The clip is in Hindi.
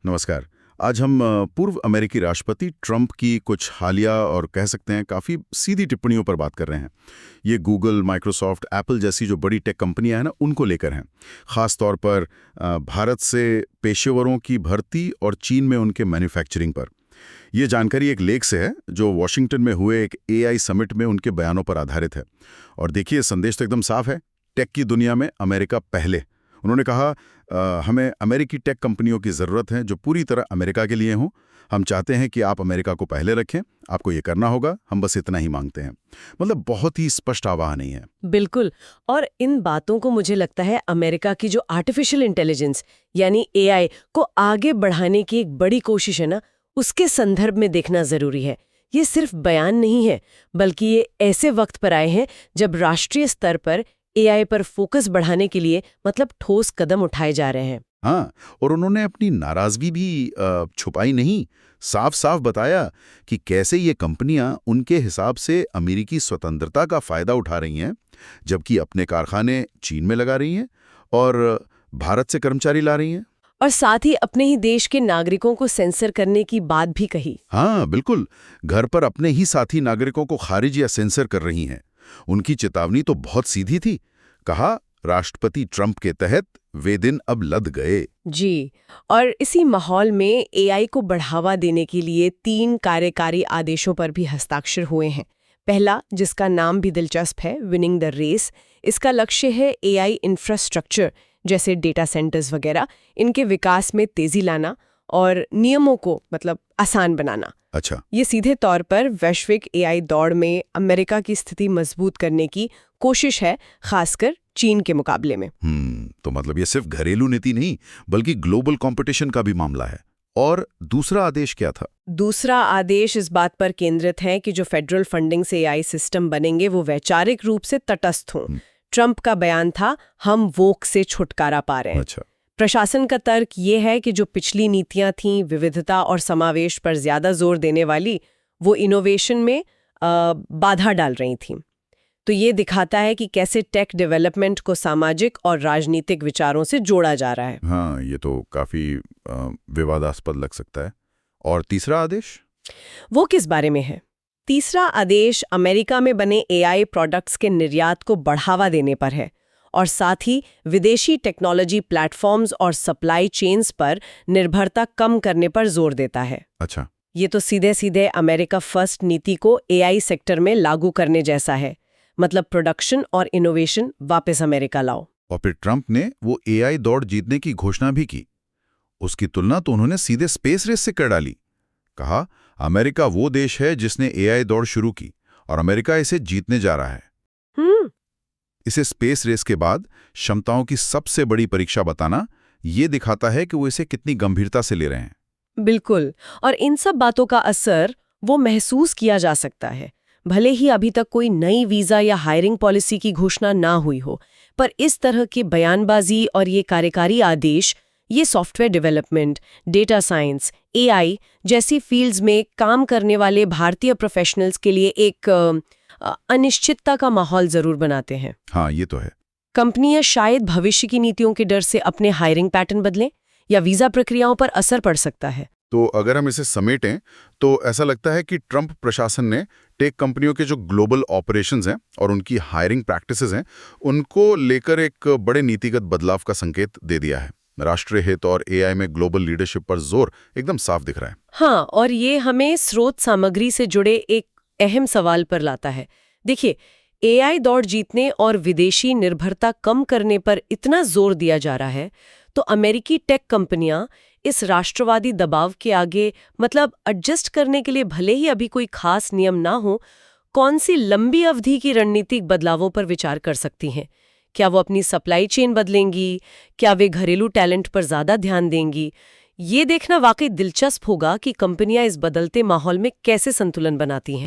नमस्कार। आज हम पूर्व अमेरिकी राष्ट्रपति ट्रंप की कुछ हालिया और कह सकते हैं काफ़ी सीधी टिप्पणियों पर बात कर रहे हैं। ये गूगल, माइक्रोसॉफ्ट, एप्पल जैसी जो बड़ी टेक कंपनियां हैं ना, उनको लेकर हैं। ख़ास तौर पर भारत से पेशेवरों की भर्ती और चीन में उनके मैन्युफैक्चरिंग पर। ये जानकारी एक लेख से है जो वॉशिंगटन में हुए एक एआई समिट में उनके बयानों पर आधारित है। और देखिए, संदेश तो एकदम साफ है, टेक की दुनिया में अमेरिका पहले। उन्होंने कहा, हमें अमेरिकी टेक कंपनियों की ज़रूरत है जो पूरी तरह अमेरिका के लिए हों। हम चाहते हैं कि आप अमेरिका को पहले रखें, आपको ये करना होगा, हम बस इतना ही मांगते हैं। मतलब बहुत ही स्पष्ट आह्वान है। बिल्कुल। और इन बातों को मुझे लगता है अमेरिका की जो आर्टिफिशियल इंटेलिजेंस यानी एआई को आगे बढ़ाने की एक बड़ी कोशिश है ना, उसके संदर्भ में देखना जरूरी है। ये सिर्फ बयान नहीं है, बल्कि ये ऐसे वक्त पर आए हैं जब राष्ट्रीय स्तर पर एआई पर फोकस बढ़ाने के लिए ठोस कदम उठाए जा रहे हैं। हाँ, और उन्होंने अपनी नाराजगी भी छुपाई नहीं। साफ साफ बताया कि कैसे ये कंपनियां उनके हिसाब से अमेरिकी स्वतंत्रता का फायदा उठा रही हैं, जबकि अपने कारखाने चीन में लगा रही हैं और भारत से कर्मचारी ला रही हैं। और साथ ही अपने ही देश के नागरिकों को सेंसर करने की बात भी कही। हाँ बिल्कुल, घर पर अपने ही साथी नागरिकों को खारिज या सेंसर कर रही हैं। उनकी चेतावनी तो बहुत सीधी थी। कहा, राष्ट्रपति ट्रंप के तहत वे दिन अब लद गए। जी। और इसी माहौल में एआई को बढ़ावा देने के लिए 3 कार्यकारी आदेशों पर भी हस्ताक्षर हुए हैं। पहला, जिसका नाम भी दिलचस्प है, विनिंग द रेस। इसका लक्ष्य है एआई इंफ्रास्ट्रक्चर जैसे डेटा सेंटर्स वगैरह, इनके विकास में तेजी लाना और नियमों को आसान बनाना। अच्छा। ये सीधे तौर पर वैश्विक एआई दौड़ में अमेरिका की स्थिति मजबूत करने की कोशिश है, खासकर चीन के मुकाबले में। तो मतलब ये सिर्फ घरेलू नीति नहीं, बल्कि ग्लोबल कंपटीशन का भी मामला है। और दूसरा आदेश क्या था? दूसरा आदेश इस बात पर केंद्रित है कि जो फेडरल फंडिंग से एआई सिस्टम बनेंगे वो वैचारिक रूप से तटस्थ हों। ट्रंप का बयान था, हम वोक से छुटकारा पा रहे हैं। अच्छा। प्रशासन का तर्क ये है कि जो पिछली नीतियां थीं विविधता और समावेश पर ज्यादा जोर देने वाली, वो इनोवेशन में बाधा डाल रही थीं। तो ये दिखाता है कि कैसे टेक डेवलपमेंट को सामाजिक और राजनीतिक विचारों से जोड़ा जा रहा है। हाँ, ये तो काफी विवादास्पद लग सकता है। और तीसरा आदेश? वो किस बारे में है? तीसरा आदेश अमेरिका में बने एआई प्रोडक्ट्स के निर्यात को बढ़ावा देने पर है और साथ ही विदेशी टेक्नोलॉजी प्लेटफॉर्म्स और सप्लाई चेन्स पर निर्भरता कम करने पर जोर देता है। अच्छा। ये तो सीधे सीधे अमेरिका फर्स्ट नीति को एआई सेक्टर में लागू करने जैसा है। प्रोडक्शन और इनोवेशन वापस अमेरिका लाओ। और फिर ट्रंप ने वो एआई दौड़ जीतने की घोषणा भी की। उसकी तुलना तो उन्होंने सीधे स्पेस रेस से कर डाली। कहा, अमेरिका वो देश है जिसने एआई दौड़ शुरू की और अमेरिका इसे जीतने जा रहा है। इसे स्पेस रेस के बाद क्षमताओं की सबसे बड़ी परीक्षा बताना, ये दिखाता है कि वो इसे कितनी गंभीरता से ले रहे हैं। बिल्कुल। और इन सब बातों का असर वो महसूस किया जा सकता है। भले ही अभी तक कोई नई वीजा या हायरिंग पॉलिसी की घोषणा ना हुई हो, पर इस तरह की बयानबाजी और ये कार्यकारी आदेश ये software development, data science, AI जैसी फील्ड्स में काम करने वाले भारतीय प्रोफेशनल्स के लिए एक अनिश्चितता का माहौल जरूर बनाते हैं। हाँ, ये तो है। कंपनियां शायद भविष्य की नीतियों के डर से अपने हायरिंग पैटर्न बदलें या वीजा प्रक्रियाओं पर असर पड़ सकता है। तो अगर हम इसे समेटें तो ऐसा लगता है कि ट्रंप प्रशासन ने टेक कंपनियों के जो ग्लोबल ऑपरेशंस हैं और उनकी हायरिंग प्रैक्टिसेस हैं, उनको लेकर एक बड़े नीतिगत बदलाव का संकेत दे दिया है। राष्ट्रीय हित और एआई में ग्लोबल लीडरशिप पर जोर एकदम साफ दिख रहा है। हाँ, और ये हमें स्रोत सामग्री से जुड़े एक अहम सवाल पर लाता है। देखिए, एआई दौड़ जीतने और विदेशी निर्भरता कम करने पर इतना जोर दिया जा रहा है, तो अमेरिकी टेक कंपनियां इस राष्ट्रवादी दबाव के आगे एडजस्ट करने के लिए भले ही अभी कोई खास नियम ना हो, कौन सी लंबी अवधि की रणनीतिक बदलावों पर विचार कर सकती हैं? क्या वो अपनी सप्लाई चेन बदलेंगी? क्या वे घरेलू टैलेंट पर ज्यादा ध्यान देंगी? ये देखना वाकई दिलचस्प होगा कि कंपनियां इस बदलते माहौल में कैसे संतुलन बनाती हैं।